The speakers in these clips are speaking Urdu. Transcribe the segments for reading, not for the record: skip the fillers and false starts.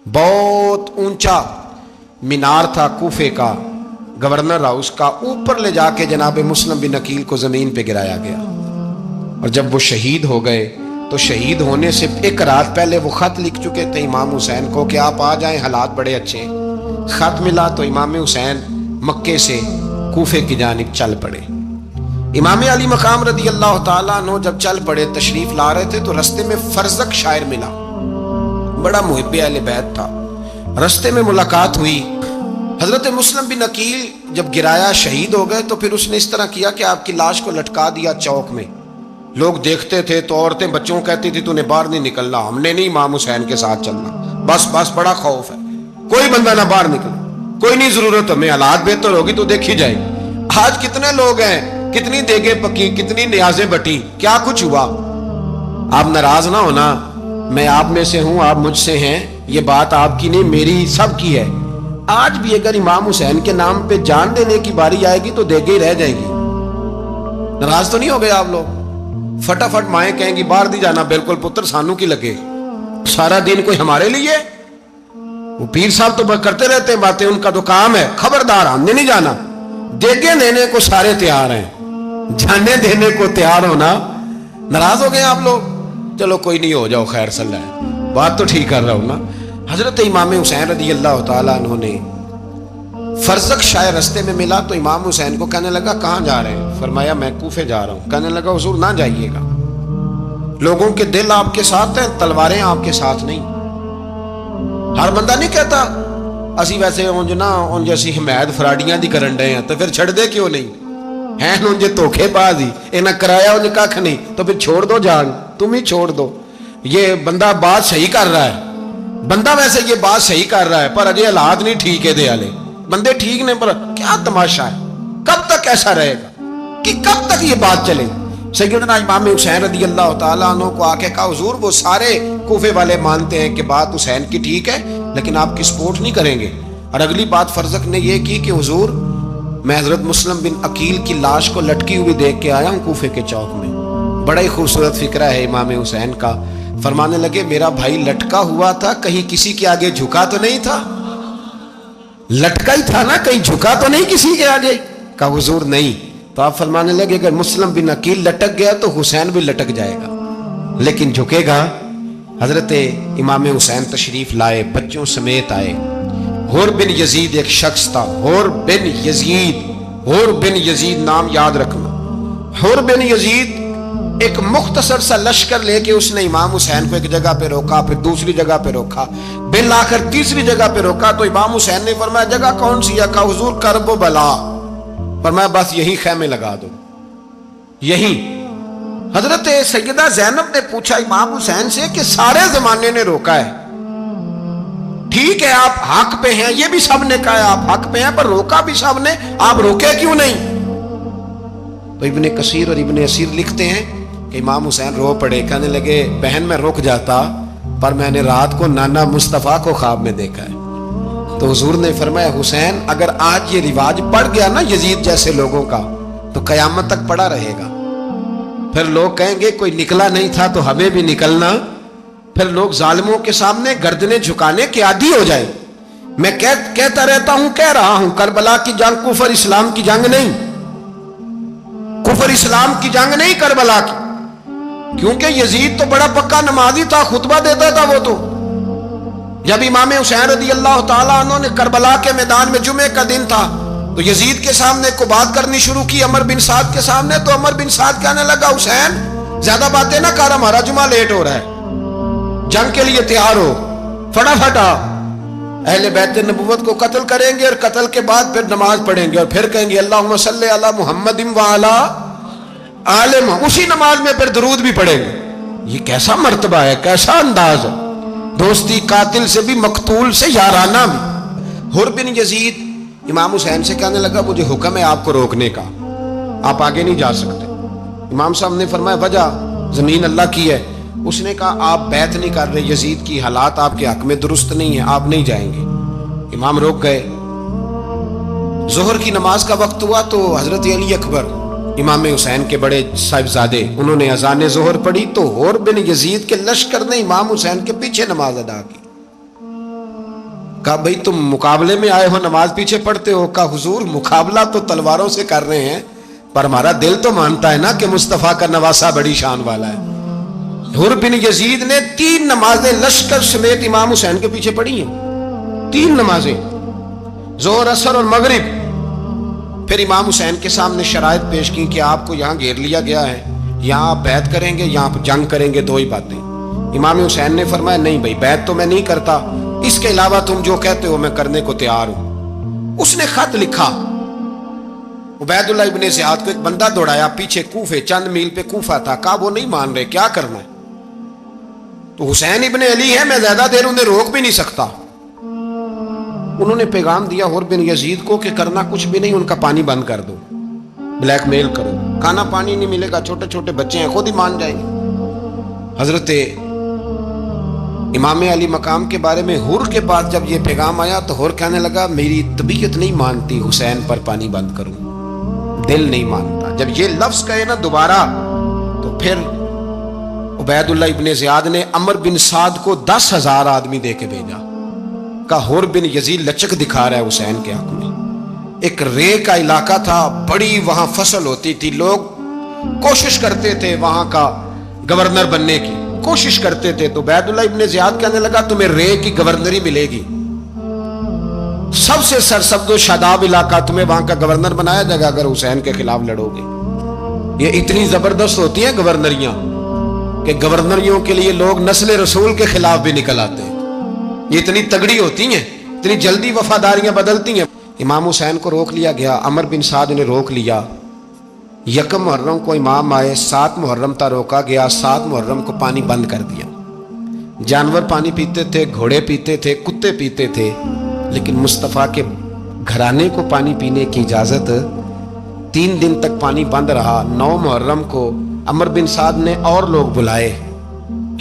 بہت اونچا مینار تھا کوفے کا، گورنر ہاؤس کا، اوپر لے جا کے جناب مسلم بن عقیل کو زمین پہ گرایا گیا، اور جب وہ شہید ہو گئے تو شہید ہونے سے ایک رات پہلے وہ خط لکھ چکے تھے امام حسین کو کہ آپ آ جائیں، حالات بڑے اچھے ہیں۔ خط ملا تو امام حسین مکے سے کوفے کی جانب چل پڑے۔ امام علی مقام رضی اللہ تعالیٰ عنہ جب چل پڑے، تشریف لا رہے تھے تو رستے میں فرزق شاعر ملا، بڑا محب اہل بیت تھا۔ رستے میں ملاقات ہوئی، حضرت مسلم بن عقیل جب گرایا شہید ہو گئے تو پھر اس نے اس طرح کیا کہ آپ کی لاش کو لٹکا دیا چوک میں۔ لوگ دیکھتے تھے تو عورتیں بچوں کہتی تھی تو نے باہر نہیں نکلنا، ہم نے نہیں امام حسین کے ساتھ چلنا، بس بڑا خوف ہے، کوئی بندہ نہ باہر نکلے، کوئی نہیں ضرورت ہمیں، حالات بہتر ہوگی تو دیکھی جائے گی۔ آج کتنے لوگ ہیں، کتنی دیگیں پکی، کتنی نیازیں بٹی، کیا کچھ ہوا۔ آپ ناراض نہ ہونا، میں آپ میں سے ہوں، آپ مجھ سے ہیں، یہ بات آپ کی نہیں میری سب کی ہے۔ آج بھی اگر امام حسین کے نام پہ جان دینے کی باری آئے گی تو دیگیں ہی رہ جائے گی۔ ناراض تو نہیں ہو گئے آپ لوگ؟ فٹافٹ مائیں کہیں گی باہر دی جانا، بالکل پتر سانو کی لگے، سارا دن کوئی ہمارے لیے؟ وہ پیر صاحب تو کرتے رہتے ہیں باتیں، ان کا تو کام ہے، خبردار ہم نے نہیں جانا۔ دیگیں دینے کو سارے تیار ہیں، جانے دینے کو تیار ہونا۔ ناراض ہو گئے آپ لوگ؟ چلو کوئی نہیں، ہو جاؤ، خیر صلی اللہ، بات تو ٹھیک کر رہا ہوں نا۔ حضرت امام حسین رضی اللہ تعالیٰ عنہ نے فرزق شاعر رستے میں ملا تو امام حسین کو کہنے لگا کہاں جا رہے ہیں؟ فرمایا میں کوفے جا رہا ہوں۔ کہنے لگا حضور نہ جائیے گا، لوگوں کے دل آپ کے ساتھ ہیں، تلواریں آپ کے ساتھ نہیں۔ ہر بندہ نہیں کہتا اسی ویسے اونج نا اونج اسی حمایت فراڈیاں دی کرن ڈے ہیں تو پھر چھڑ دے کیوں نہیں ہیں؟ اونج دھوکے باز ہی انہیں کرایا اونج کھ نہیں تو پھر چھوڑ دو جان، تم ہی چھوڑ دو۔ یہ بندہ بات صحیح کر رہا ہے، بندہ ویسے یہ بات صحیح کر رہا ہے پر اجے حالات نہیں ٹھیک ہے دے والے، بندے ٹھیک نہیں، پر کیا تماشا ہے، کب تک ایسا رہے گا کہ کب تک یہ بات چلے؟ سیدنا امام حسین رضی اللہ تعالیٰ عنہ کو آ کے کہا حضور وہ سارے کوفے والے مانتے ہیں کہ بات حسین کی ٹھیک ہے لیکن آپ کی سپورٹ نہیں کریں گے۔ اور اگلی بات فرزق نے یہ کی کہ حضور میں حضرت مسلم بن عقیل کی لاش کو لٹکی ہوئی دیکھ کے آیا ہوں کوفے کے چوک میں۔ بڑا ہی خوبصورت فکرہ ہے امام حسین کا۔ فرمانے لگے میرا بھائی لٹکا ہوا تھا، کہیں کسی کے آگے جھکا تو نہیں تھا؟ لٹکا ہی تھا نا، کہیں جھکا تو نہیں کسی کے آگے؟ کہا حضور نہیں۔ تو آپ فرمانے لگے اگر مسلم بن عقیل لٹک گیا تو حسین بھی لٹک جائے گا، لیکن جھکے گا۔ حضرت امام حسین تشریف لائے، بچوں سمیت آئے۔ حور بن یزید ایک شخص تھا، حور بن یزید، حور بن یزید نام یاد رکھنا۔ حور بن یزید ایک مختصر سا لشکر لے کے اس نے امام حسین کو ایک جگہ پہ روکا، پھر دوسری جگہ پہ روکا، بالآخر تیسری جگہ پہ روکا تو امام حسین نے فرمایا جگہ کون سی ہے؟ کہا حضور کرب و بلا۔ فرمایا بس یہی خیمے لگا دو، یہی۔ حضرت سیدہ زینب نے پوچھا امام حسین سے کہ سارے زمانے نے روکا ہے، ٹھیک ہے آپ حق پہ ہیں، یہ بھی سب نے کہا ہے آپ حق پہ ہیں، پر روکا بھی سب نے، آپ روکے کیوں نہیں؟ تو ابن کثیر اور ابن اسیر لکھتے ہیں کہ امام حسین رو پڑے، کہنے لگے بہن میں رک جاتا پر میں نے رات کو نانا مصطفیٰ کو خواب میں دیکھا ہے۔ تو حضور نے فرمایا حسین اگر آج یہ رواج پڑ گیا نا یزید جیسے لوگوں کا تو قیامت تک پڑا رہے گا، پھر لوگ کہیں گے کوئی نکلا نہیں تھا تو ہمیں بھی نکلنا، پھر لوگ ظالموں کے سامنے گردنیں جھکانے کے عادی ہو جائیں۔ میں کہتا رہتا ہوں، کہہ رہا ہوں، کربلا کی جنگ کفر اسلام کی جنگ نہیں، کفر اسلام کی جنگ نہیں کربلا کی، کیونکہ یزید تو بڑا پکا نمازی تھا، خطبہ دیتا تھا وہ تو۔ جب امام حسین رضی اللہ تعالیٰ عنہ نے کربلا کے میدان میں جمعے کا دن تھا تو یزید کے سامنے کو بات کرنی شروع کی عمر بن سعد کے سامنے، تو عمر بن سعد کہنے لگا حسین زیادہ باتیں نہ کر، ہمارا جمعہ لیٹ ہو رہا ہے، جنگ کے لیے تیار ہو، فٹافٹ آ۔ اہل بیت نبوت کو قتل کریں گے اور قتل کے بعد پھر نماز پڑھیں گے اور پھر کہیں گے اللہم صلی علی محمد وعلی آل محمد، اسی نماز میں پھر درود بھی پڑھیں گے۔ یہ کیسا مرتبہ ہے، کیسا انداز ہے، دوستی قاتل سے بھی مقتول سے یارانہ بھی۔ حر بن یزید امام حسین سے کہنے لگا مجھے حکم ہے آپ کو روکنے کا، آپ آگے نہیں جا سکتے۔ امام صاحب نے فرمایا وجہ زمین اللہ کی ہے۔ اس نے کہا آپ بیعت نہیں کر رہے، یزید کی حالات آپ کے حق میں درست نہیں ہیں، آپ نہیں جائیں گے۔ امام روک گئے۔ ظہر کی نماز کا وقت ہوا تو حضرت علی اکبر امام حسین کے بڑے صاحبزادے انہوں نے اذان ظہر پڑھی تو حور بن یزید کے لشکر نے امام حسین کے پیچھے نماز ادا کی۔ کہا بھئی تم مقابلے میں آئے ہو نماز پیچھے پڑھتے ہو؟ کہا حضور مقابلہ تو تلواروں سے کر رہے ہیں پر ہمارا دل تو مانتا ہے نا کہ مصطفیٰ کا نواسہ بڑی شان والا ہے۔ حر بن یزید نے 3 نمازیں لشکر سمیت امام حسین کے پیچھے پڑھی ہیں، 3 نمازیں، ظہر عصر اور مغرب۔ پھر امام حسین کے سامنے شرائط پیش کی کہ آپ کو یہاں گھیر لیا گیا ہے، یہاں آپ بیعت کریں گے، یہاں آپ جنگ کریں گے، 2 ہی باتیں۔ امام حسین نے فرمایا نہیں بھائی بیعت تو میں نہیں کرتا، اس کے علاوہ تم جو کہتے ہو میں کرنے کو تیار ہوں۔ اس نے خط لکھا، عبید اللہ ابن زیاد کو ایک بندہ دوڑایا پیچھے کوفے، چند میل پہ کوفہ تھا، کہا وہ نہیں مان رہے، کیا کرنا ہے؟ تو حسین ابن علی ہے، میں زیادہ دیر انہیں روک بھی نہیں سکتا۔ انہوں نے پیغام دیا حر بن یزید کو کہ کرنا کچھ بھی نہیں، ان کا پانی بند کر دو، بلیک میل کرو، کھانا پانی نہیں ملے گا، چھوٹے چھوٹے بچے ہیں، خود ہی مان جائیں گے۔ حضرت امام علی مقام کے بارے میں حر کے پاس جب یہ پیغام آیا تو حر کہنے لگا میری طبیعت نہیں مانتی حسین پر پانی بند کروں، دل نہیں مانتا۔ جب یہ لفظ کہے نا دوبارہ تو پھر عبید اللہ ابن زیاد نے عمر بن سعد کو 10,000 آدمی دے کے بھیجا، کہا حر بن یزید لچک دکھا رہا ہے حسین کے حق میں۔ ایک رے کا علاقہ تھا، بڑی وہاں فصل ہوتی تھی، لوگ کوشش کرتے تھے وہاں کا گورنر بننے کی، کوشش کرتے تھے۔ تو عبید اللہ ابن زیاد کہنے لگا تمہیں رے کی گورنری ملے گی، سب سے سرسبز و شاداب علاقہ، تمہیں وہاں کا گورنر بنایا جائے گا اگر حسین کے خلاف لڑو گے۔ یہ اتنی زبردست ہوتی ہیں گورنریاں کہ گورنریوں کے لیے لوگ نسل رسول کے خلاف بھی نکل آتے ہیں، یہ اتنی تگڑی ہوتی ہیں، اتنی جلدی وفاداریاں بدلتی ہیں۔ امام حسین کو روک لیا گیا، عمر بن سعد نے روک لیا۔ 1 محرم کو امام آئے، 7 محرم تا روکا گیا، 7 محرم کو پانی بند کر دیا۔ جانور پانی پیتے تھے، گھوڑے پیتے تھے، کتے پیتے تھے، لیکن مصطفیٰ کے گھرانے کو پانی پینے کی اجازت 3 دن تک پانی بند رہا۔ 9 محرم کو عمر بن سعد نے اور لوگ بلائے۔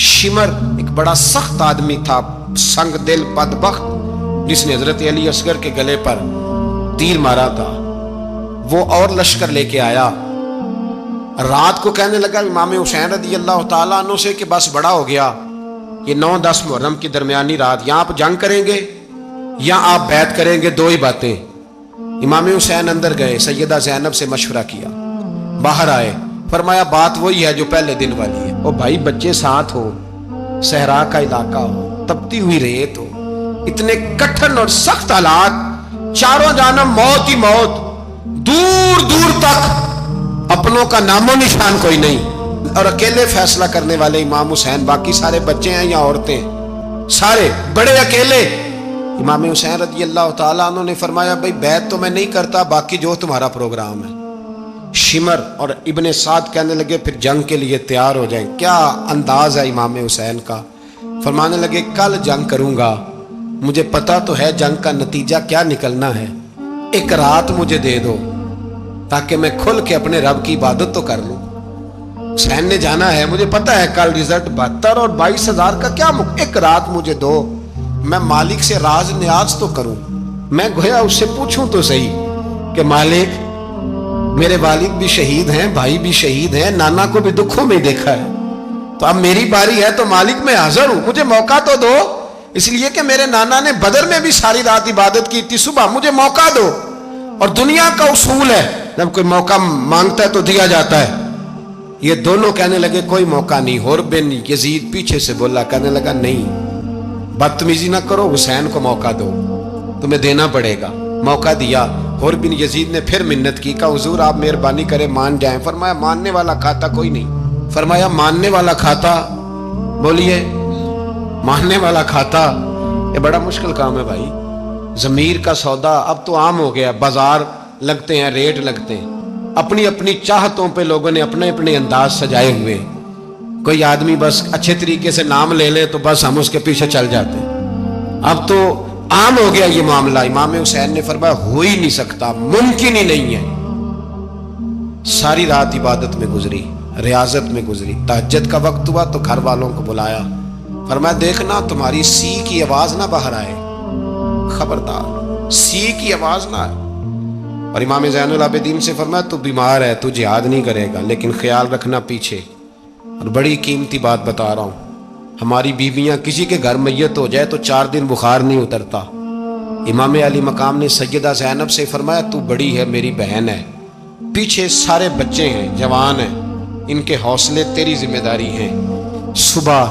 شمر ایک بڑا سخت آدمی تھا، سنگ دل بدبخت، جس نے حضرت علی اصغر کے گلے پر تیر مارا تھا، وہ اور لشکر لے کے آیا۔ رات کو کہنے لگا امام حسین رضی اللہ تعالیٰ عنہ سے کہ بس بڑا ہو گیا، یہ 9-10 محرم کی درمیانی رات، یہاں آپ جنگ کریں گے یا آپ بیعت کریں گے، 2 ہی باتیں۔ امام حسین اندر گئے، سیدہ زینب سے مشورہ کیا، باہر آئے، فرمایا بات وہی ہے جو پہلے دن والی ہے۔ او بھائی بچے ساتھ ہو، صحرا کا علاقہ ہو، تپتی ہوئی ریت ہو، اتنے کٹھن اور سخت حالات، چاروں جانب موت ہی موت، دور دور تک اپنوں کا نام و نشان کوئی نہیں، اور اکیلے فیصلہ کرنے والے امام حسین، باقی سارے بچے ہیں یا عورتیں، سارے بڑے اکیلے۔ امام حسین رضی اللہ تعالیٰ عنہ نے فرمایا بھائی بیعت تو میں نہیں کرتا، باقی جو تمہارا پروگرام ہے۔ شمر اور ابن سعد کہنے لگے پھر جنگ کے لیے تیار ہو جائیں۔ کیا انداز ہے امام حسین کا، فرمانے لگے کل جنگ کروں گا، مجھے پتا تو ہے جنگ کا نتیجہ کیا نکلنا ہے، ایک رات مجھے دے دو تاکہ میں کھل کے اپنے رب کی عبادت تو کر لوں۔ حسین نے جانا ہے، مجھے پتا ہے کل رزلٹ 72 اور 22,000 کا کیا ایک رات مجھے دو، میں مالک سے راز نیاز تو کروں، میں گویا اس سے پوچھوں تو صحیح کہ مالک میرے والد بھی شہید ہیں، بھائی بھی شہید ہیں، نانا کو بھی دکھوں میں دیکھا ہے، تو اب میری باری ہے تو مالک میں حاضر ہوں، مجھے موقع تو دو، اس لیے کہ میرے نانا نے بدر میں بھی ساری رات عبادت کی تھی، صبح مجھے موقع دو۔ اور دنیا کا اصول ہے جب کوئی موقع مانگتا ہے تو دیا جاتا ہے۔ یہ دونوں کہنے لگے کوئی موقع نہیں۔ حر بن یزید پیچھے سے بولا، کہنے لگا نہیں بدتمیزی نہ کرو، حسین کو موقع دو، تمہیں دینا پڑے گا۔ موقع دیا۔ حر بن یزید نے پھر منت کی، کہا حضور آپ مہربانی کریں مان جائیں۔ فرمایا ماننے والا کھاتا کوئی نہیں۔ فرمایا ماننے والا کھاتا، بولیے ماننے والا کھاتا، یہ بڑا مشکل کام ہے بھائی۔ ضمیر کا سودا اب تو عام ہو گیا، بازار لگتے ہیں، ریٹ لگتے ہیں، اپنی اپنی چاہتوں پہ لوگوں نے اپنے اپنے انداز سجائے ہوئے۔ کوئی آدمی بس اچھے طریقے سے نام لے لے تو بس ہم اس کے پیچھے چل جاتے ہیں، اب تو عام ہو گیا یہ معاملہ۔ امام حسین نے فرمایا ہو ہی نہیں سکتا، ممکن ہی نہیں ہے۔ ساری رات عبادت میں گزری، ریاضت میں گزری۔ تہجد کا وقت ہوا تو گھر والوں کو بلایا، فرمایا دیکھنا تمہاری سی کی آواز نہ باہر آئے، خبردار سی کی آواز نہ آئے۔ اور امام زین العابدین سے فرمایا تو بیمار ہے، تو جہاد نہیں کرے گا، لیکن خیال رکھنا پیچھے۔ اور بڑی قیمتی بات بتا رہا ہوں، ہماری بیویاں کسی کے گھر میت ہو جائے تو 4 دن بخار نہیں اترتا، امام علی مقام نے سیدہ زینب سے فرمایا تو بڑی ہے، میری بہن ہے، پیچھے سارے بچے ہیں، جوان ہیں، ان کے حوصلے تیری ذمہ داری ہیں۔ صبح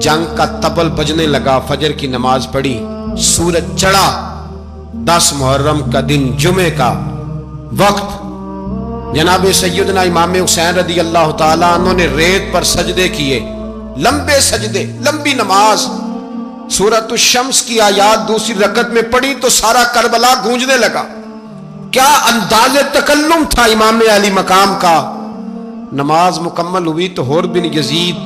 جنگ کا طبل بجنے لگا، فجر کی نماز پڑھی، سورج چڑھا، 10 محرم کا دن، جمعے کا وقت، جناب سیدنا امام حسین رضی اللہ تعالیٰ عنہ نے ریت پر سجدے کیے، لمبے سجدے، لمبی نماز، سورۃ الشمس کی آیات دوسری رکعت میں پڑھی تو سارا کربلا گونجنے لگا۔ کیا انداز تکلم تھا امام علی مقام کا۔ نماز مکمل ہوئی تو حور بن یزید،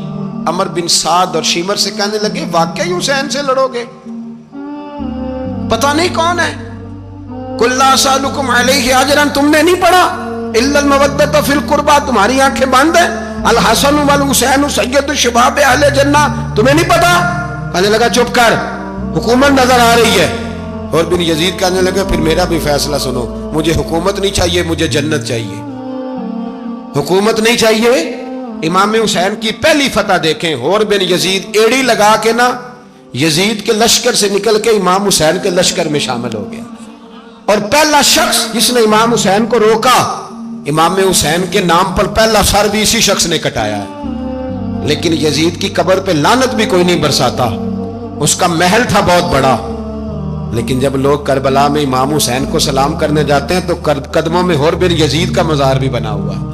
عمر بن سعد اور شیمر سے کہنے لگے واقعی حسین سے لڑو گے؟ پتہ نہیں کون ہے۔ قل لا اسألکم علیہ اجرا، تم نے نہیں پڑھا؟ الا المودۃ فی القربى، تمہاری آنکھیں بند ہیں۔ الحسن والحسین سید الشباب اہل جنہ، تمہیں نہیں پتا؟ کہنے لگا چپ کر، حکومت نظر آ رہی ہے۔ اور بن یزید کہنے لگا پھر میرا بھی فیصلہ سنو، مجھے حکومت نہیں چاہیے، مجھے جنت چاہیے۔ حکومت نہیں چاہیے۔ امام حسین کی پہلی فتح دیکھیں، اور بن یزید ایڑی لگا کے نا یزید کے لشکر سے نکل کے امام حسین کے لشکر میں شامل ہو گیا، اور پہلا شخص جس نے امام حسین کو روکا، امام حسین کے نام پر پہلا سر بھی اسی شخص نے کٹایا ہے۔ لیکن یزید کی قبر پہ لعنت بھی کوئی نہیں برساتا، اس کا محل تھا بہت بڑا، لیکن جب لوگ کربلا میں امام حسین کو سلام کرنے جاتے ہیں تو قدموں میں حور بن یزید کا مزار بھی بنا ہوا ہے،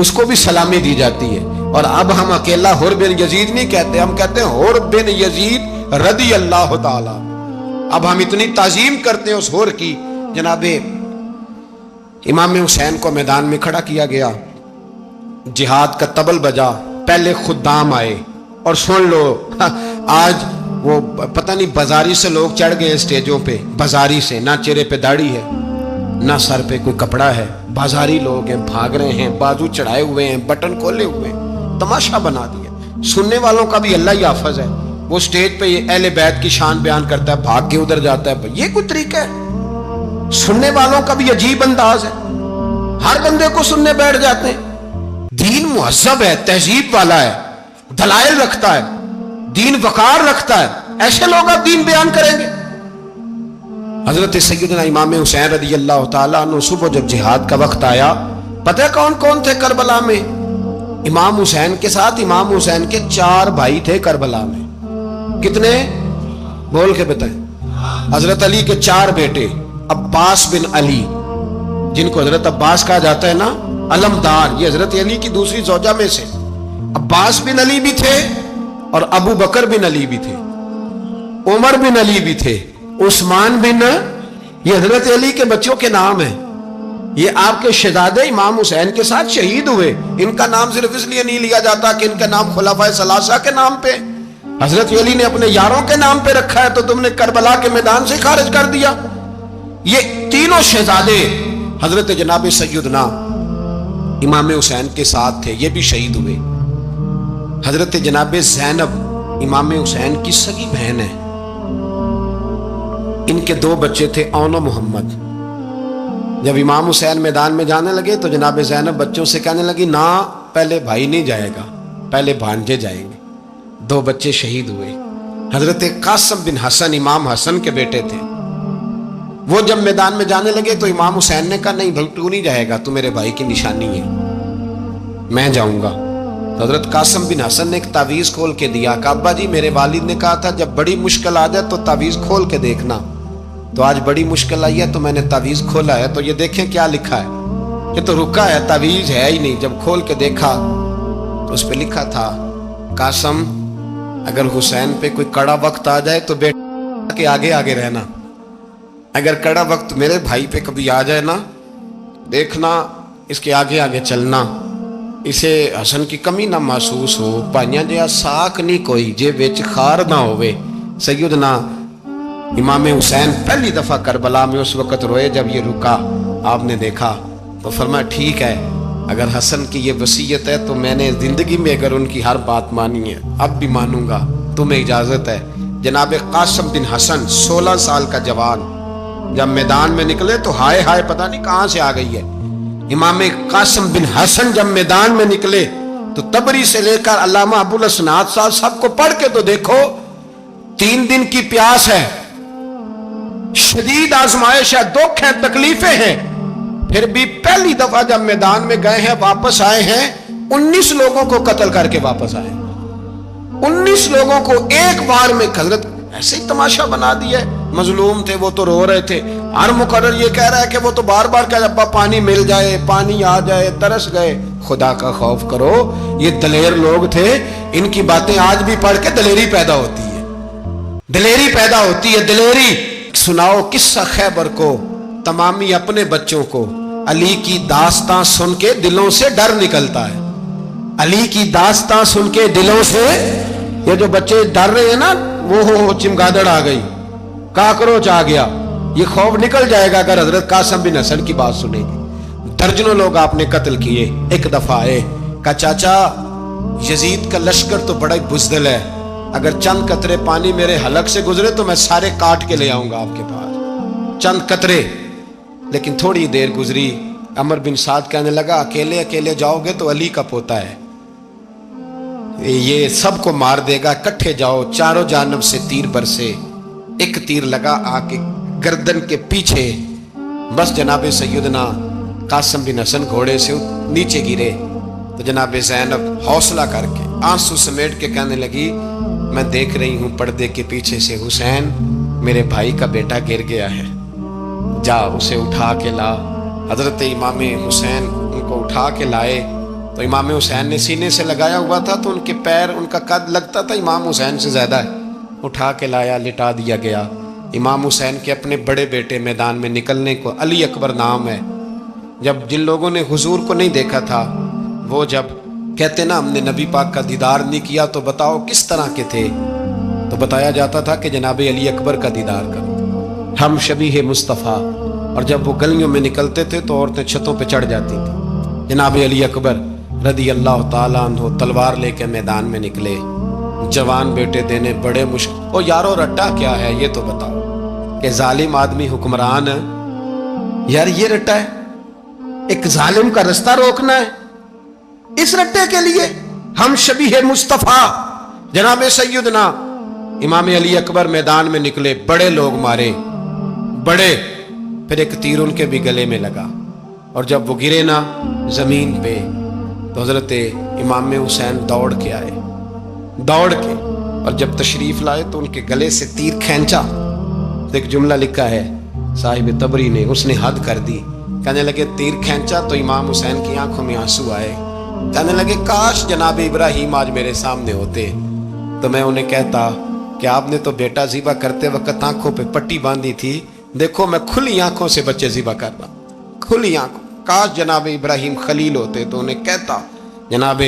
اس کو بھی سلامی دی جاتی ہے۔ اور اب ہم اکیلا حور بن یزید نہیں کہتے، ہم کہتے ہیں حور بن یزید رضی اللہ تعالی۔ اب ہم اتنی تعظیم کرتے ہیں اس حور کی۔ جناب امام حسین کو میدان میں کھڑا کیا گیا، جہاد کا طبل بجا، پہلے خدام آئے، اور سن لو آج وہ پتہ نہیں بازاری سے لوگ چڑھ گئے اسٹیجوں پہ، بازاری سے، نہ چہرے پہ داڑھی ہے، نہ سر پہ کوئی کپڑا ہے، بازاری لوگ ہیں، بھاگ رہے ہیں، بازو چڑھائے ہوئے ہیں، بٹن کھولے ہوئے ہیں، تماشا بنا دیا۔ سننے والوں کا بھی اللہ ہی حافظ ہے، وہ سٹیج پہ یہ اہل بیت کی شان بیان کرتا ہے، بھاگ کے ادھر جاتا ہے، یہ کوئی طریقہ ہے؟ سننے والوں کا بھی عجیب انداز ہے، ہر بندے کو سننے بیٹھ جاتے ہیں۔ دین مہذب ہے، تہذیب والا ہے، دلائل رکھتا ہے، دین وقار رکھتا ہے، ایسے لوگ اب دین بیان کریں گے؟ حضرت سیدنا امام حسین رضی اللہ تعالیٰ عنہ صبح جب جہاد کا وقت آیا، پتہ ہے کون کون تھے کربلا میں؟ امام حسین کے ساتھ امام حسین کے 4 بھائی تھے کربلا میں۔ کتنے؟ بول کے بتائیں۔ حضرت علی کے 4 بیٹے، عباس بن علی، جن کو حضرت عباس کہا جاتا ہے نا، علمدار، یہ حضرت علی کی دوسری زوجہ میں سے عباس بن علی بھی تھے، اور ابو بکر بن علی بھی تھے، عمر بن علی بھی تھے، عثمان بن، یہ حضرت علی کے بچوں کے نام ہیں۔ یہ آپ کے شہزادے امام حسین کے ساتھ شہید ہوئے، ان کا نام صرف اس لیے نہیں لیا جاتا کہ ان کا نام خلفائے ثلاثہ کے نام پہ، حضرت علی نے اپنے یاروں کے نام پہ رکھا ہے، تو تم نے کربلا کے میدان سے خارج کر دیا۔ یہ تینوں شہزادے حضرت جناب سیدنا امام حسین کے ساتھ تھے، یہ بھی شہید ہوئے۔ حضرت جناب زینب امام حسین کی سگی بہن ہے، ان کے 2 بچے تھے، اون و محمد۔ جب امام حسین میدان میں جانے لگے تو جناب زینب بچوں سے کہنے لگی نہ، پہلے بھائی نہیں جائے گا، پہلے بھانجے جائیں گے۔ 2 بچے شہید ہوئے۔ حضرت قاسم بن حسن امام حسن کے بیٹے تھے، وہ جب میدان میں جانے لگے تو امام حسین نے کہا نہیں بھائی تو نہیں جائے گا، تو میرے بھائی کی نشانی ہے، میں جاؤں گا۔ تو حضرت قاسم بن حسن نے ایک تعویذ کھول کے دیا کہ ابا جی میرے والد نے کہا تھا جب بڑی مشکل آ جائے تو تعویذ کھول کے دیکھنا، تو آج بڑی مشکل آئی ہے تو میں نے تعویذ کھولا ہے، تو یہ دیکھیں کیا لکھا ہے، یہ تو رکا ہے، تعویذ ہے ہی نہیں۔ جب کھول کے دیکھا تو اس پہ لکھا تھا قاسم اگر حسین پہ کوئی کڑا وقت آ جائے تو بیٹا کے آگے آگے رہنا، اگر کڑا وقت میرے بھائی پہ کبھی آ جائے نا، دیکھنا اس کے آگے آگے چلنا، اسے حسن کی کمی نہ محسوس ہو، پائیاں جہاں ساک نہیں کوئی جے وچ خار نہ ہوئے۔ سیدنا امام حسین پہلی دفعہ کربلا میں اس وقت روئے جب یہ رکا، آپ نے دیکھا تو فرمایا ٹھیک ہے، اگر حسن کی یہ وصیت ہے تو میں نے زندگی میں اگر ان کی ہر بات مانی ہے اب بھی مانوں گا، تمہیں اجازت ہے۔ جناب قاسم بن حسن 16 سال کا جوان جب میدان میں نکلے تو ہائے ہائے پتہ نہیں کہاں سے آ گئی ہے۔ امام قاسم بن حسن جب میدان میں نکلے تو تبری سے لے کر علامہ ابو الاسناد صاحب سب کو پڑھ کے تو دیکھو، 3 دن کی پیاس ہے، شدید آزمائش ہے، دکھ ہے، تکلیفیں ہیں، پھر بھی پہلی دفعہ جب میدان میں گئے ہیں واپس آئے ہیں 19 لوگوں کو قتل کر کے واپس آئے، 19 لوگوں کو ایک بار میں حضرت ایسے ہی تماشا بنا دیا ہے۔ مظلوم تھے وہ تو رو رہے تھے، ہر مقرر یہ کہہ رہا ہے کہ وہ تو بار بار کہہ ابا پانی مل جائے، پانی آ جائے، ترس گئے۔ خدا کا خوف کرو، یہ دلیر لوگ تھے، ان کی باتیں آج بھی پڑھ کے دلیری پیدا ہوتی ہے، دلیری پیدا ہوتی ہے، دلیری۔ سناؤ قصہ خیبر کو، تمامی اپنے بچوں کو علی کی داستان سن کے دلوں سے ڈر نکلتا ہے، علی کی داستان سن کے دلوں سے، یہ جو بچے ڈر رہے ہیں نا، وہ چمگادڑ آ گئی، کاکروچ آ گیا، یہ خوف نکل جائے گا اگر حضرت قاسم بن حسن کی بات سنیں گے۔ درجنوں لوگ آپ نے قتل کیے۔ ایک دفعہ آئے، کہا چاچا یزید کا لشکر تو بڑا ہی بزدل ہے، اگر چند قطرے پانی میرے حلق سے گزرے تو میں سارے کاٹ کے لے آؤں گا آپ کے پاس، چند قطرے۔ لیکن تھوڑی دیر گزری، عمر بن سعد کہنے لگا اکیلے اکیلے جاؤ گے تو علی کا پوتا ہے، یہ سب کو مار دے گا، کٹھے جاؤ۔ چاروں جانب سے تیر برسے، ایک تیر لگا آ کے گردن کے پیچھے، بس جناب سیدنا قاسم بن حسن گھوڑے سے نیچے گرے تو جناب زینب حوصلہ کر کے آنسو سمیٹ کے کہنے لگی میں دیکھ رہی ہوں پردے کے پیچھے سے حسین میرے بھائی کا بیٹا گر گیا ہے، جا اسے اٹھا کے لا۔ حضرت امام حسین ان کو اٹھا کے لائے تو امام حسین نے سینے سے لگایا ہوا تھا تو ان کے پیر، ان کا قد لگتا تھا امام حسین سے زیادہ ہے، اٹھا کے لایا، لٹا دیا گیا۔ امام حسین کے اپنے بڑے بیٹے میدان میں نکلنے کو، علی اکبر نام ہے، جب جن لوگوں نے حضور کو نہیں دیکھا تھا وہ جب کہتے نا ہم نے نبی پاک کا دیدار نہیں کیا تو بتاؤ کس طرح کے تھے، تو بتایا جاتا تھا کہ جناب علی اکبر کا دیدار کرو، ہم شبیہ مصطفیٰ۔ اور جب وہ گلیوں میں نکلتے تھے تو عورتیں چھتوں پہ چڑھ جاتی تھیں۔ جناب علی اکبر رضی اللہ تعالیٰ عنہ تلوار لے کے میدان میں نکلے، جوان بیٹے دینے بڑے مشکل۔ او یارو رٹا کیا ہے یہ تو بتاؤ، کہ ظالم آدمی حکمران ہے، یار یہ رٹا ہے، ایک ظالم کا رستہ روکنا ہے، اس رٹے کے لیے ہم شبیہ مصطفیٰ۔ جناب سیدنا امام علی اکبر میدان میں نکلے، بڑے لوگ مارے، بڑے، پھر ایک تیر ان کے بھی گلے میں لگا، اور جب وہ گرے نا زمین پہ تو حضرت امام حسین دوڑ کے آئے، دوڑ کے، اور جب تشریف لائے تو ان کے گلے سے تیر کھینچا تو ایک جملہ لکھا ہے صاحب تبری نے، اس نے حد کر دی، کہنے لگے تیر کھینچا تو امام حسین کی آنکھوں میں آنسو آئے، کہنے لگے کاش جناب ابراہیم آج میرے سامنے ہوتے تو میں انہیں کہتا کہ آپ نے تو بیٹا ذبح کرتے وقت آنکھوں پہ پٹی باندھی تھی، دیکھو میں کھلی آنکھوں سے بچے ذبح کر رہا، کھلی آنکھوں، کاش جناب ابراہیم خلیل ہوتے تو انہیں کہتا۔ جناب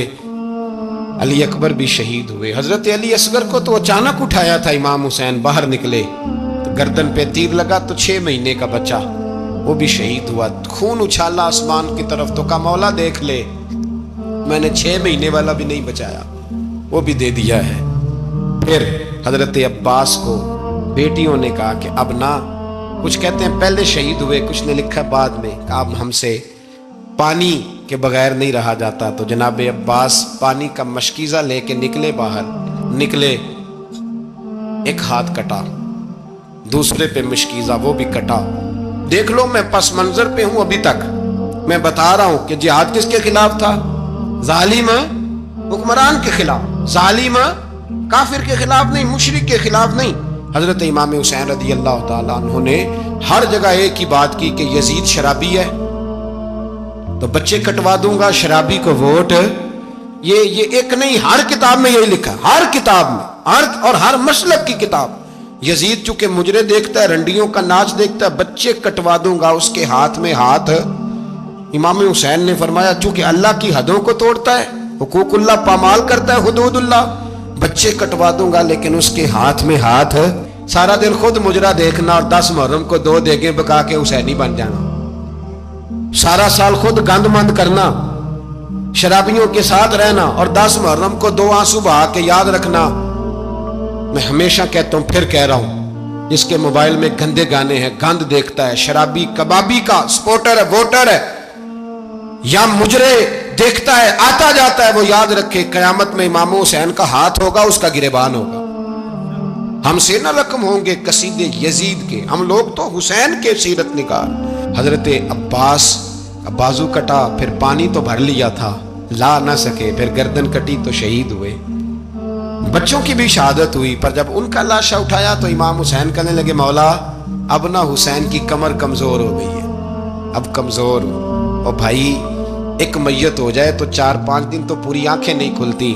علی اکبر بھی شہید ہوئے۔ حضرت علی اصغر کو تو اچانک اٹھایا تھا امام حسین، باہر نکلے تو گردن پہ تیر لگا تو 6 مہینے کا بچہ وہ بھی شہید ہوا، خون اچھالا آسمان کی طرف تو کہا مولا دیکھ لے میں نے 6 مہینے والا بھی نہیں بچایا، وہ بھی دے دیا ہے۔ پھر حضرت عباس کو بیٹیوں نے کہا کہ اب نہ، کچھ کہتے ہیں پہلے شہید ہوئے، کچھ نے لکھا بعد میں، کہ اب ہم سے پانی کے بغیر نہیں رہا جاتا، تو جناب عباس پانی کا مشکیزہ لے کے نکلے، باہر نکلے، ایک ہاتھ کٹا، دوسرے پہ مشکیزہ وہ بھی کٹا۔ دیکھ لو میں پس منظر پہ ہوں ابھی تک، میں بتا رہا ہوں کہ جہاد کس کے خلاف تھا؟ ظالم حکمران کے خلاف، ظالم کافر کے خلاف نہیں، مشرک کے خلاف نہیں۔ حضرت امام حسین رضی اللہ تعالیٰ عنہ نے ہر جگہ ایک ہی بات کی کہ یزید شرابی ہے تو بچے کٹوا دوں گا، شرابی کو ووٹ، یہ ایک نہیں، ہر کتاب میں یہی لکھا، ہر کتاب میں، اور ہر مسلک کی کتاب۔ یزید چونکہ مجرے دیکھتا ہے، رنڈیوں کا ناچ دیکھتا ہے، بچے کٹوا دوں گا، اس کے ہاتھ میں ہاتھ۔ امام حسین نے فرمایا چونکہ اللہ کی حدوں کو توڑتا ہے، حقوق اللہ پامال کرتا ہے، حدود اللہ، بچے کٹوا دوں گا لیکن اس کے ہاتھ میں ہاتھ۔ سارا دن خود مجرا دیکھنا اور 10 محرم کو 2 دیگیں پکا کے حسینی بن جانا، سارا سال خود گند مند کرنا، شرابیوں کے ساتھ رہنا، اور 10 محرم کو 2 آنسو بہا کے یاد رکھنا۔ میں ہمیشہ کہتا ہوں، پھر کہہ رہا ہوں، جس کے موبائل میں گندے گانے ہیں، گند دیکھتا ہے، شرابی کبابی کا سپورٹر ہے، ووٹر ہے، یا مجرے دیکھتا ہے آتا جاتا ہے، وہ یاد رکھے قیامت میں امام حسین کا ہاتھ ہوگا، اس کا گریبان ہوگا۔ ہم سے نہ رقم ہوں گے قصیدے یزید کے، ہم لوگ تو حسین کے سیرت نگار۔ حضرت عباس کا بازو کٹا، پھر پانی تو بھر لیا تھا، لا نہ سکے، پھر گردن کٹی تو شہید ہوئے۔ بچوں کی بھی شہادت ہوئی، پر جب ان کا لاشا اٹھایا تو امام حسین کہنے لگے مولا اب نہ حسین کی کمر کمزور ہو گئی ہے، اب کمزور ہو۔ اور بھائی ایک میت ہو جائے تو 4-5 دن تو پوری آنکھیں نہیں کھلتی،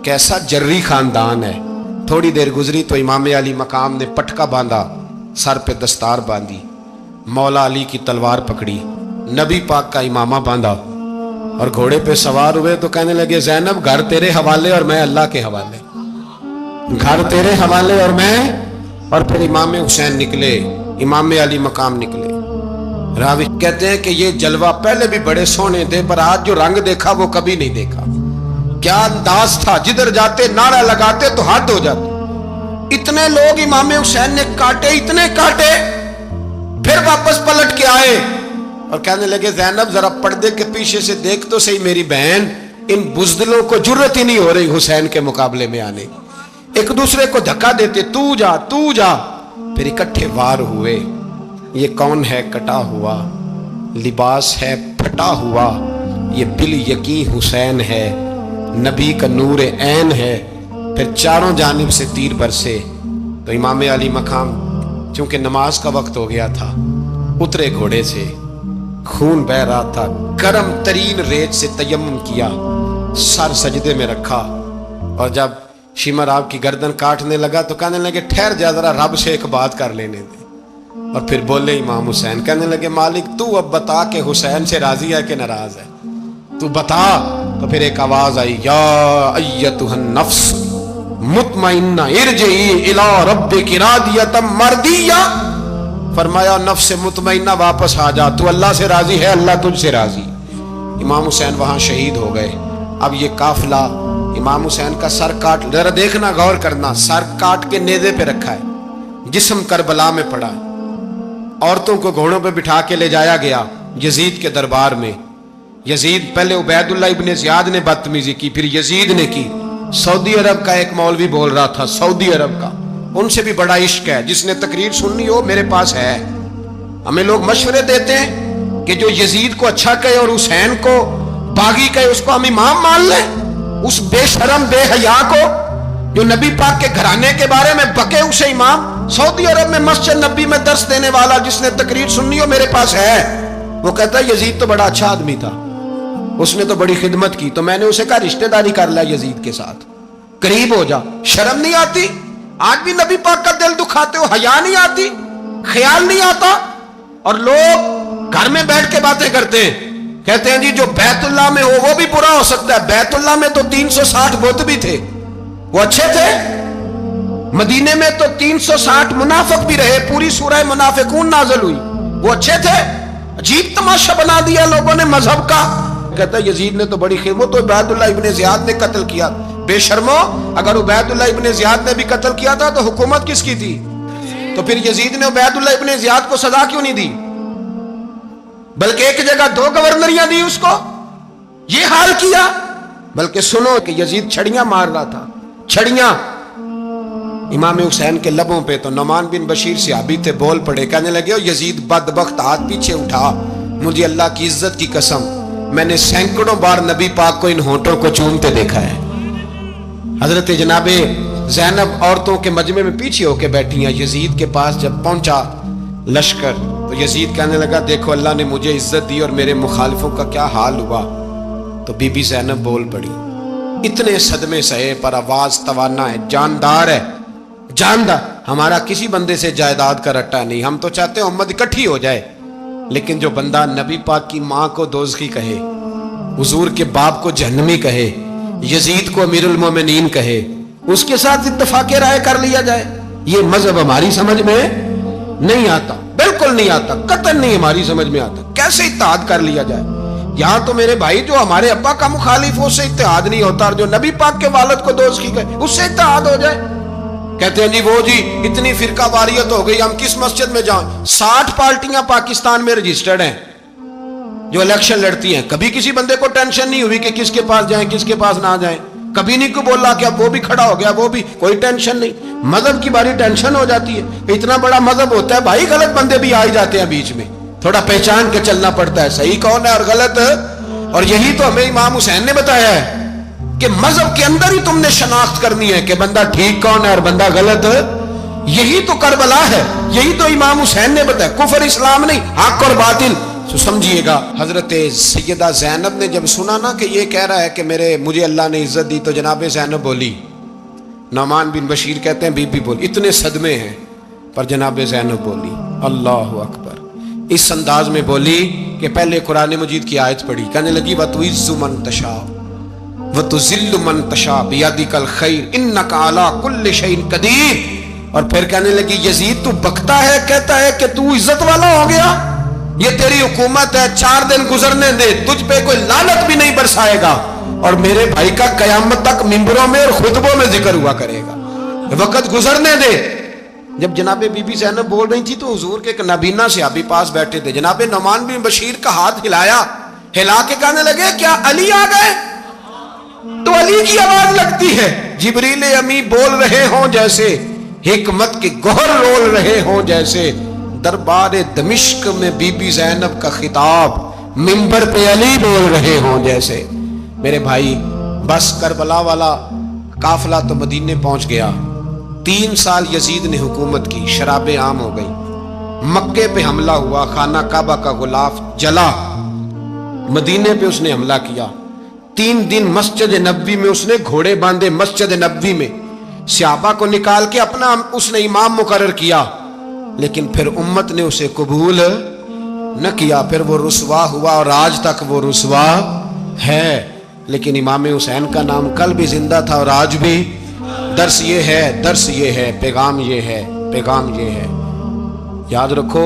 کیسا جری خاندان ہے۔ تھوڑی دیر گزری تو امام علی مقام نے پٹکا باندھا، سر پہ دستار باندھی، مولا علی کی تلوار پکڑی، نبی پاک کا امامہ باندھا اور گھوڑے پہ سوار ہوئے تو کہنے لگے زینب گھر تیرے حوالے اور میں اللہ کے حوالے، گھر تیرے حوالے اور میں۔ اور پھر امام حسین نکلے، امام علی مقام نکلے۔ راوی کہتے ہیں کہ یہ جلوہ پہلے بھی بڑے سونے تھے، پر آج جو رنگ دیکھا وہ کبھی نہیں دیکھا۔ کیا انداز تھا، جدھر جاتے نعرہ لگاتے تو حد ہو جاتے۔ اتنے لوگ امام حسین نے کاٹے، اتنے کاٹے، پھر واپس پلٹ کے آئے اور کہنے لگے زینب ذرا پردے کے پیچھے سے دیکھ تو صحیح میری بہن، ان بزدلوں کو جرت ہی نہیں ہو رہی حسین کے مقابلے میں آنے، ایک دوسرے کو دھکا دیتے، تو جا تو جا۔ پھر اکٹھے وار ہوئے۔ یہ کون ہے کٹا ہوا، لباس ہے پھٹا ہوا، یہ بال یقین حسین ہے، نبی کا نور عین ہے۔ پھر چاروں جانب سے تیر برسے تو امام علی مقام چونکہ نماز کا وقت ہو گیا تھا، اترے گھوڑے سے، خون بہ رہا تھا، گرم ترین ریت سے تیمم کیا، سر سجدے میں رکھا، اور جب شمر آپ کی گردن کاٹنے لگا تو کہنے لگے ٹھہر جا ذرا رب سے ایک بات کر لینے دے۔ اور پھر بولے امام حسین، کہنے لگے مالک تو اب بتا کہ حسین سے راضی ہے کہ ناراض ہے، تو بتا۔ تو پھر ایک آواز آئی، یا ایتھا النفس مطمئنہ ارجعی الی ربک راضیۃ مرضیہ، فرمایا نفس مطمئنہ واپس آ جا، تو اللہ سے راضی ہے، اللہ تجھ سے راضی۔ امام حسین وہاں شہید ہو گئے۔ اب یہ قافلہ امام حسین کا سر کاٹ، ذرا دیکھنا غور کرنا، سر کاٹ کے نیزے پہ رکھا ہے، جسم کربلا میں پڑا ہے، عورتوں کو گھوڑوں پہ بٹھا کے لے جایا گیا یزید کے دربار میں۔ یزید پہلے عبید اللہ ابن زیاد نے بدتمیزی کی، پھر یزید نے کی۔ سعودی عرب کا ایک مولوی بول رہا تھا، سعودی عرب کا، ان سے بھی بڑا عشق ہے، جس نے تقریر سننی ہو میرے پاس ہے۔ ہمیں لوگ مشورے دیتے ہیں کہ جو یزید کو اچھا کہے اور حسین کو باغی کہے اس کو ہم امام مان لیں، اس بے شرم بے حیا کو جو نبی پاک کے گھرانے کے بارے میں بکے اسے امام۔ سعودی عرب میں مسجد نبی میں درس دینے والا جس نے تقریر سننی ہو میرے پاس ہے۔ وہ کہتا ہے یزید تو بڑا اچھا آدمی تھا، اس نے تو بڑی خدمت کی، تو میں نے اسے کہا رشتہ داری کر لیا یزید کے ساتھ، قریب ہو جا۔ شرم نہیں آتی؟ آج بھی نبی پاک کا دل دکھاتے ہو، حیا نہیں آتی، خیال نہیں آتا؟ اور لوگ گھر میں بیٹھ کے باتیں کرتے ہیں، کہتے ہیں جی جو بیت اللہ میں ہو وہ بھی برا ہو سکتا ہے۔ بیت اللہ میں تو 360 بت بھی تھے، وہ اچھے تھے۔ مدینے میں تو 360 منافق بھی رہے، پوری سورہ منافقون نازل ہوئی، وہ اچھے تھے۔ عجیب تماشا بنا دیا لوگوں نے مذہب کا۔ کہتا ہے یزید نے تو بڑی خدمت، تو عبید اللہ ابن زیاد نے قتل کیا۔ بے شرمو، اگر عبید اللہ ابن زیاد نے بھی قتل کیا تھا تو حکومت کس کی تھی؟ تو پھر یزید نے عبید اللہ ابن زیاد کو سزا کیوں نہیں دی، بلکہ ایک جگہ 2 گورنریاں دی اس کو؟ یہ حال کیا۔ بلکہ سنو کہ یزید چھڑیاں مار رہا تھا، چھڑیاں امام حسین کے لبوں پہ۔ تو نعمان بن بشیر صحابی تھے، بول پڑے، کہنے لگے یزید بدبخت ہاتھ پیچھے اٹھا، مجھے اللہ کی عزت کی قسم میں نے سینکڑوں بار نبی پاک کو ان ہونٹوں کو چومتے دیکھا ہے۔ حضرت جناب زینب عورتوں کے مجمع میں پیچھے ہو کے بیٹھی ہیں۔ یزید کے پاس جب پہنچا لشکر تو یزید کہنے لگا دیکھو اللہ نے مجھے عزت دی اور میرے مخالفوں کا کیا حال ہوا۔ تو بی بی زینب بول پڑی، اتنے صدمے سہے پر آواز توانا ہے، جاندار ہے، جاندار۔ ہمارا کسی بندے سے جائیداد کا رٹا نہیں، ہم تو چاہتے ہیں امت اکٹھی ہو جائے، لیکن جو بندہ نبی پاک کی ماں کو دوزخی کہے، حضور کے باپ کو جہنمی کہے، یزید کو امیر المومنین کہے، اس کے ساتھ اتفاق رائے کر لیا جائے، یہ مذہب ہماری سمجھ میں نہیں آتا، بالکل نہیں آتا، قطعاً نہیں ہماری سمجھ میں آتا۔ کیسے اتحاد کر لیا جائے؟ یہاں تو میرے بھائی جو ہمارے ابا کا مخالف ہو اس سے اتحاد نہیں ہوتا، اور جو نبی پاک کے والد کو دوزخی کہے اس سے اتحاد ہو جائے۔ کہتے ہیں جی وہ جی اتنی فرقہ واریت ہو گئی، ہم کس مسجد میں جائیں؟ 60 پارٹیاں پاکستان میں رجسٹرڈ ہیں جو الیکشن لڑتی ہیں، کبھی کسی بندے کو ٹینشن نہیں ہوئی کہ کس کے پاس جائیں کس کے پاس نہ جائیں۔ کبھی نہیں کو بولا کہ اب وہ بھی کھڑا ہو گیا, وہ بھی, کوئی ٹینشن نہیں. مذہب کی باری ٹینشن ہو جاتی ہے, اتنا بڑا مذہب ہوتا ہے بھائی, غلط بندے بھی آ جاتے ہیں بیچ میں, تھوڑا پہچان کے چلنا پڑتا ہے صحیح کون ہے اور غلط. اور یہی تو ہمیں امام حسین نے بتایا ہے کہ مذہب کے اندر ہی تم نے شناخت کرنی ہے کہ بندہ ٹھیک کون ہے اور بندہ غلط. یہی تو کربلا ہے, یہی تو امام حسین نے بتایا, کفر اسلام نہیں, حق اور باطل. تو سمجھیے گا, حضرت سیدہ زینب نے جب سنا نا کہ یہ کہہ رہا ہے کہ مجھے اللہ نے عزت دی, تو جناب زینب بولی, نعمان بن بشیر کہتے ہیں بی بی بولی, اتنے صدمے ہیں پر جناب زینب بولی اللہ اکبر, اس انداز میں بولی کہ پہلے قرآن مجید کی آیت پڑھی, کہنے لگی وَتُعِزُّ مَن تَشَاءُ وَتُذِلُّ مَن تَشَاءُ بِيَدِكَ الْخَيْرُ إِنَّكَ عَلَىٰ كُلِّ شَيْءٍ قَدِيرٌ. اور پھر کہنے لگی یزید تو بکتا ہے, کہتا ہے کہ تو عزت والا ہو گیا, یہ تیری حکومت ہے, 4 دن گزرنے دے, تجھ پہ کوئی لعنت بھی نہیں برسائے گا, اور میرے بھائی کا قیامت تک ممبروں میں اور خطبوں میں ذکر ہوا کرے گا, وقت گزرنے دے. جب جناب بی بی زینب بول رہی تھی تو حضور کے ایک نابینا صحابی پاس بیٹھے تھے, جناب نعمان بن بشیر کا ہاتھ ہلایا, ہلا کے کہنے لگے کیا علی آ گئے؟ تو علی کی آواز لگتی ہے, جبریل امی بول رہے ہوں جیسے, حکمت کے گوہر رول رہے ہوں جیسے, دربار دمشق میں بی بی زینب کا خطاب, منبر پہ علی بول رہے ہوں جیسے. میرے بھائی بس کربلا والا قافلہ تو مدینے پہنچ گیا, 3 سال یزید نے حکومت کی, شرابیں عام ہو گئی, مکے پہ حملہ ہوا, خانہ کعبہ کا غلاف جلا, مدینے پہ اس نے حملہ کیا, 3 دن مسجد نبوی میں اس نے گھوڑے باندھے, مسجد نبوی میں صحابہ کو نکال کے اپنا اس نے امام مقرر کیا, لیکن پھر امت نے اسے قبول نہ کیا, پھر وہ رسوا ہوا اور آج تک وہ رسوا ہے. لیکن امام حسین کا نام کل بھی زندہ تھا اور آج بھی. درس یہ ہے, پیغام یہ ہے, پیغام یہ ہے, یاد رکھو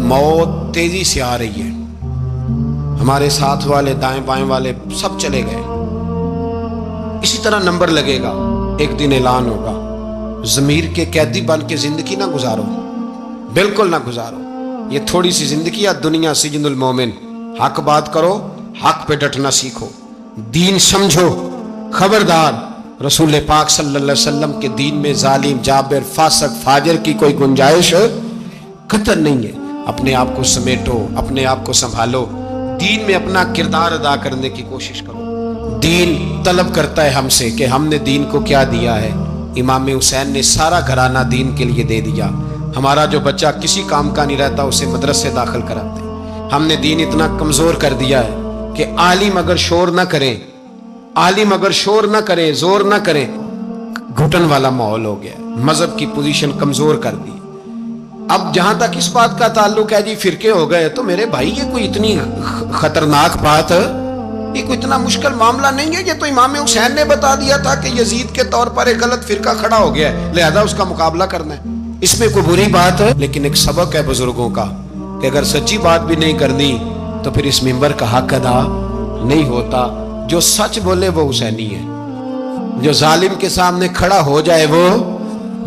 موت تیزی سے آ رہی ہے, ہمارے ساتھ والے دائیں بائیں والے سب چلے گئے, اسی طرح نمبر لگے گا, ایک دن اعلان ہوگا. ضمیر کے قیدی بن کے زندگی نہ گزارو, بالکل نہ گزارو, یہ تھوڑی سی زندگی ہے, دنیا سجن المومن. حق بات کرو, حق پہ ڈٹنا سیکھو, دین سمجھو, خبردار رسول پاک صلی اللہ علیہ وسلم کے دین میں ظالم, جابر, فاسق, فاجر کی کوئی گنجائش قطر نہیں ہے. اپنے آپ کو سمیٹو, اپنے آپ کو سنبھالو, دین میں اپنا کردار ادا کرنے کی کوشش کرو. دین طلب کرتا ہے ہم سے کہ ہم نے دین کو کیا دیا ہے. امام حسین نے سارا گھرانہ دین کے لیے دے دیا. ہمارا جو بچہ کسی کام کا نہیں رہتا اسے مدرسے داخل کراتے. ہم نے دین اتنا کمزور کر دیا ہے کہ عالم اگر شور نہ کریں, عالم اگر شور نہ کریں, زور نہ کریں, گھٹن والا ماحول ہو گیا. مذہب کی پوزیشن کمزور کر دی. اب جہاں تک اس بات کا تعلق ہے جی فرقے ہو گئے, تو میرے بھائی یہ کوئی اتنی خطرناک بات, یہ کوئی اتنا مشکل معاملہ نہیں ہے. یہ تو امام حسین نے بتا دیا تھا کہ یزید کے طور پر ایک غلط فرقہ کھڑا ہو گیا ہے, لہذا اس کا مقابلہ کرنا ہے. اس میں کوئی بری بات ہے, لیکن ایک سبق ہے بزرگوں کا کہ اگر سچی بات بھی نہیں کرنی تو پھر اس منبر کا حق ادا نہیں ہوتا. جو سچ بولے وہ حسینی ہے, جو ظالم کے سامنے کھڑا ہو جائے وہ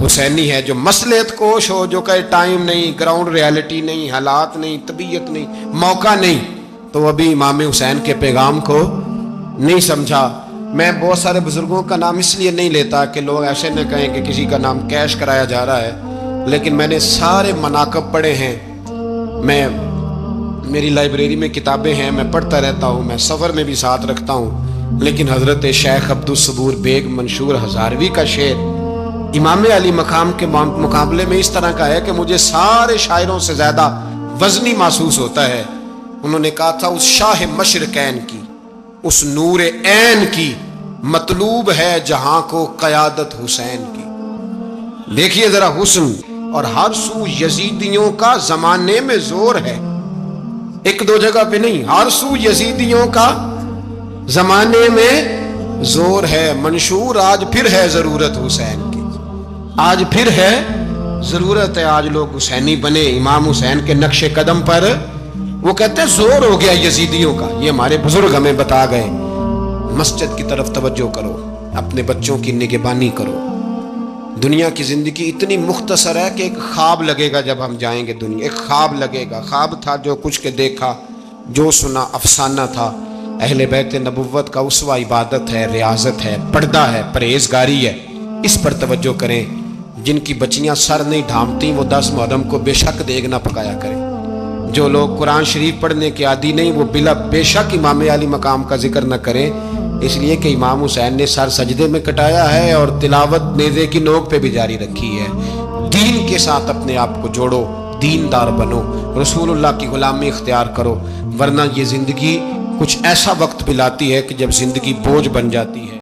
حسینی ہے. جو مصلحت کوش ہو, جو کہے ٹائم نہیں, گراؤنڈ ریالٹی نہیں, حالات نہیں, طبیعت نہیں, موقع نہیں, تو ابھی امام حسین کے پیغام کو نہیں سمجھا. میں بہت سارے بزرگوں کا نام اس لیے نہیں لیتا کہ لوگ ایسے نہ کہیں کہ کسی کا نام کیش کرایا جا رہا ہے, لیکن میں نے سارے مناقب پڑھے ہیں. میری لائبریری میں کتابیں ہیں, میں پڑھتا رہتا ہوں, میں سفر میں بھی ساتھ رکھتا ہوں. لیکن حضرت شیخ عبدالصبور بیگ منشور ہزاروی کا شعر امام علی مقام کے مقابلے میں اس طرح کا ہے کہ مجھے سارے شاعروں سے زیادہ وزنی محسوس ہوتا ہے. انہوں نے کہا تھا اس شاہ مشرقین کی, اس نور عین کی, مطلوب ہے جہاں کو قیادت حسین کی. دیکھیے ذرا حسن, اور ہر سو یزیدیوں کا زمانے میں زور ہے, ایک دو جگہ پہ نہیں, ہر سو یزیدیوں کا زمانے میں زور ہے. منشور آج پھر ہے ضرورت حسین کی, آج پھر ہے ضرورت ہے, آج لوگ حسینی بنے امام حسین کے نقش قدم پر. وہ کہتے ہیں زور ہو گیا یزیدیوں کا, یہ ہمارے بزرگ ہمیں بتا گئے. مسجد کی طرف توجہ کرو, اپنے بچوں کی نگہبانی کرو. دنیا کی زندگی اتنی مختصر ہے کہ ایک خواب لگے گا جب ہم جائیں گے دنیا, ایک خواب لگے گا. خواب تھا جو کچھ کے دیکھا, جو سنا افسانہ تھا. اہل بیت نبوت کا اسوہ عبادت ہے، ریاضت ہے، پردہ ہے، پرہیزگاری ہے، اس پر توجہ کریں۔ جن کی بچیاں سر نہیں ڈھانپتی وہ 10 محرم کو بے شک دیگ نہ پکایا کریں۔ جو لوگ قرآن شریف پڑھنے کے عادی نہیں وہ بے شک امام علی مقام کا ذکر نہ کریں، اس لیے کہ امام حسین نے سر سجدے میں کٹایا ہے اور تلاوت نیزے کی نوک پہ بھی جاری رکھی ہے۔ دین کے ساتھ اپنے آپ کو جوڑو، دیندار بنو، رسول اللہ کی غلامی اختیار کرو، ورنہ یہ زندگی کچھ ایسا وقت بھی لاتی ہے کہ جب زندگی بوجھ بن جاتی ہے۔